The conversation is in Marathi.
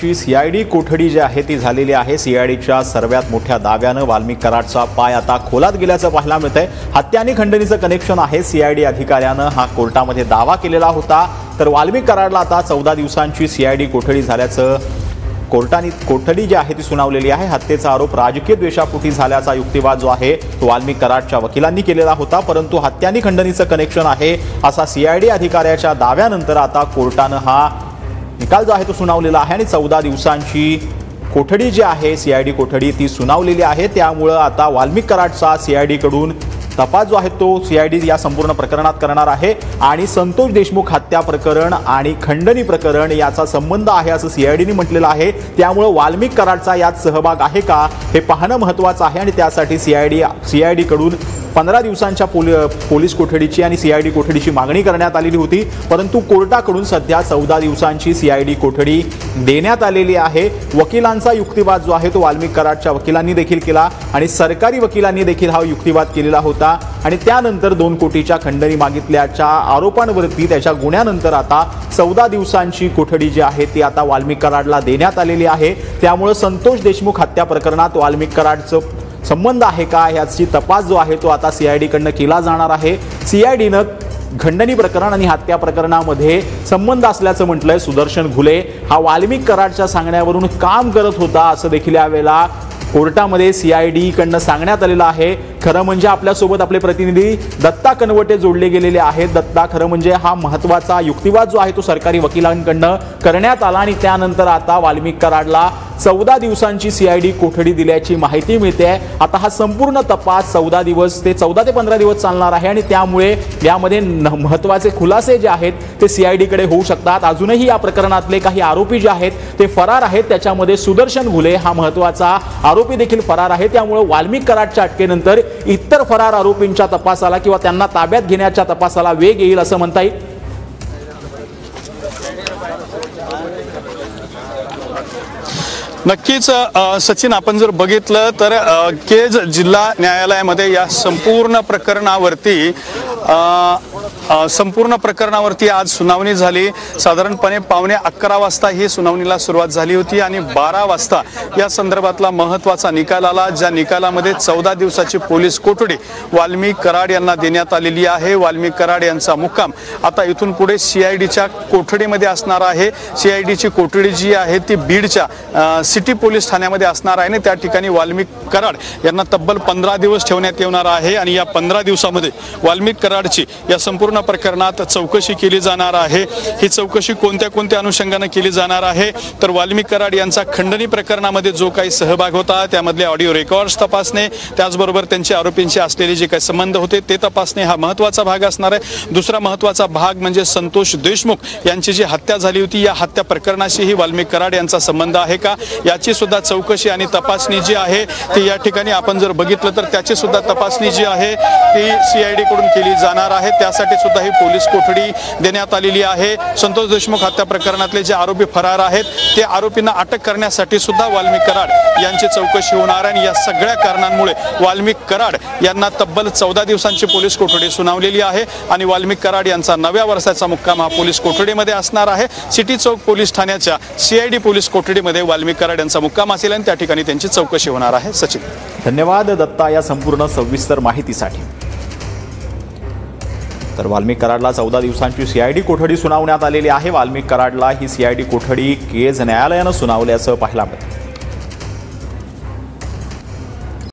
दिवसांची सीआयडी कोठडी जी आहे ती झालेली आहे। सीआयडीच्या सर्वात मोठ्या दाव्यानं वाल्मिक कराडचा पाय आता खोलात गेल्याचं पाहायला मिळतंय। हत्या आणि खंडणीचं कनेक्शन आहे। सीआयडी अधिकाऱ्यानं हा कोर्टामध्ये दावा केलेला होता। तर वाल्मिक कराडला आता 14 दिवसांची सीआयडी कोठडी झाल्याचं कोर्टाने कोठडी जी आहे ती सुनावलेली आहे। हत्येचा आरोप राजकीय द्वेषापोटी झाल्याचा युक्तिवाद जो आहे तो वाल्मिक कराडच्या वकिलांनी केलेला होता, परंतु हत्या आणि खंडणीचं कनेक्शन आहे असा सीआयडी अधिकाऱ्याच्या दाव्यानंतर आता कोर्टानं हा निकाल जो आहे तो सुनावलेला आहे आणि 14 दिवसांची कोठडी जी आहे सीआयडी कोठडी ती सुनावलेली आहे। त्यामुळे आता वाल्मिक कराडचा सीआयडी कडून तपास जो आहे तो सीआयडी या संपूर्ण प्रकरणात करणार आहे आणि संतोष देशमुख हत्या प्रकरण आणि खंडणी प्रकरण याचा संबंध आहे असं सीआयडीने म्हटलेलं आहे। त्यामुळे वाल्मिक कराडचा यात सहभाग आहे का हे पाहणं महत्त्वाचं आहे आणि त्यासाठी सीआयडी कडून 15 दिवसांच्या पोलीस कोठडीची आणि सीआयडी कोठडीची मागणी करण्यात आलेली होती, परंतु कोर्टाकडून सध्या 14 दिवसांची सीआयडी कोठडी देण्यात आलेली आहे। वकिलांचा युक्तिवाद जो आहे तो वाल्मिक कराडच्या वकिलांनी देखील केला आणि सरकारी वकिलांनी देखील हा युक्तिवाद केलेला होता आणि त्यानंतर 2 कोटीच्या खंडणी मागितल्याच्या आरोपांवरती त्याच्या गुन्ह्यानंतर आता 14 दिवसांची कोठडी जी आहे ती आता वाल्मिक कराडला देण्यात आलेली आहे। त्यामुळे संतोष देशमुख हत्या प्रकरणात वाल्मिक कराडचं संबंध आहे का याची तपास जो आहे तो आता सीआयडी कडनं केला जाणार आहे। सीआयडीनं खंडणी प्रकरण आणि हत्या प्रकरणामध्ये संबंध असल्याचं म्हटलंय। सुदर्शन घुले हा वाल्मिक कराडच्या सांगण्यावरून काम करत होता असं देखील यावेळेला कोर्टामध्ये सीआयडी कडनं सांगण्यात आलेलं आहे। खरं म्हणजे आपल्यासोबत आपले प्रतिनिधी दत्ता कनवटे जोडले गेलेले आहेत। दत्ता, खरं म्हणजे हा महत्त्वाचा युक्तिवाद जो आहे तो सरकारी वकिलांकडनं करण्यात आला आणि त्यानंतर आता वाल्मिक कराडला 14 दिवसांची सीआयडी कोठडी दिल्याची माहिती मिळते। आता हा संपूर्ण तपास 14 ते 15 दिवस चालणार आहे आणि त्यामुळे यामध्ये महत्त्वाचे खुलासे जे आहेत ते सीआयडी कडे होऊ शकतात। अजूनही या प्रकरणातले काही आरोपी जे आहेत ते फरार आहेत। त्याच्यामध्ये सुदर्शन घुले हा महत्त्वाचा आरोपी देखील फरार आहे। त्यामुळे वाल्मिक कराडच्या अटकेनंतर इतर फरार आरोपींच्या तपासाला किंवा त्यांना ताब्यात घेण्याच्या तपासाला वेग येईल असं म्हणता येईल। नक्कीच सचिन, आपण जर बघितलं तर केज जिल्हा न्यायालयामध्ये या संपूर्ण प्रकरणावरती आज सुनावणी झाली। साधारणपणे 11:15 वाजता ही सुनावणीला सुरुवात झाली होती आणि 12 वाजता या संदर्भातला महत्त्वाचा निकाल आला, ज्या निकालामध्ये 14 दिवसाची पोलीस कोठडी वाल्मिक कराड यांना देण्यात आलेली आहे। वाल्मिक कराड यांचा मुक्काम आता इथून पुढे सीआयडीच्या कोठडीमध्ये असणार आहे। सीआयडीची कोठडी जी आहे ती बीडच्या सिटी पोलीस ठाण्यामध्ये असणार आहे आणि त्या ठिकाणी वाल्मिक कराड यांना तब्बल 15 दिवस ठेवण्यात येणार आहे आणि या 15 दिवसामध्ये वाल्मिक कराडची या संपूर्ण प्रकरणात चौकशी केली जाणार आहे। ही चौकशी कोणत्या अनुषंगाने केली जाणार आहे तर वाल्मिक कराड यांचा खंडणी प्रकरणामध्ये जो काही सहभाग होता त्यामधले ऑडिओ रेकॉर्ड्स तपासणे, त्याचबरोबर त्यांचे आरोपींशी असलेले जे काही संबंध होते ते तपासणे हा महत्त्वाचा भाग असणार आहे। दुसरा महत्त्वाचा भाग म्हणजे संतोष देशमुख यांची जी हत्या झाली होती या हत्या प्रकरणाशीही वाल्मिक कराड यांचा संबंध आहे का याची सुद्धा चौकशी आणि तपासणी जी आहे ती या ठिकाणी आपण जर बघितलं तर त्याची सुद्धा तपासणी जी आहे ती सीआयडी कडून केली जाणार आहे। त्यासाठी सुद्धा ही पोलीस कोठडी देण्यात आलेली आहे। संतोष देशमुख हत्या प्रकरणातले जे आरोपी फरार आहेत ते आरोपींना अटक करण्यासाठी सुद्धा वाल्मिक कराड यांची चौकशी होणार आहे आणि या सगळ्या कारणांमुळे वाल्मिक कराड यांना तब्बल 14 दिवसांची पोलीस कोठडी सुनावलेली आहे आणि वाल्मिक कराड यांचा 9व्या वर्षाचा मुक्काम हा पोलीस कोठडीमध्ये असणार आहे। सिटी चौक पोलीस ठाण्याच्या सीआयडी पोलीस कोठडीमध्ये वाल्मिक कराड यांचा मुक्काम असेल आणि त्या ठिकाणी त्यांची चौकशी होणार आहे। सचिन, धन्यवाद दत्ता या संपूर्ण सविस्तर माहितीसाठी। तर वाल्मिक कराडला 14 दिवसांची सीआयडी कोठडी सुनावण्यात आलेली आहे। वाल्मिक कराडला ही सीआयडी कोठडी केज न्यायालयानं सुनावल्याचं पाहायला मिळतं।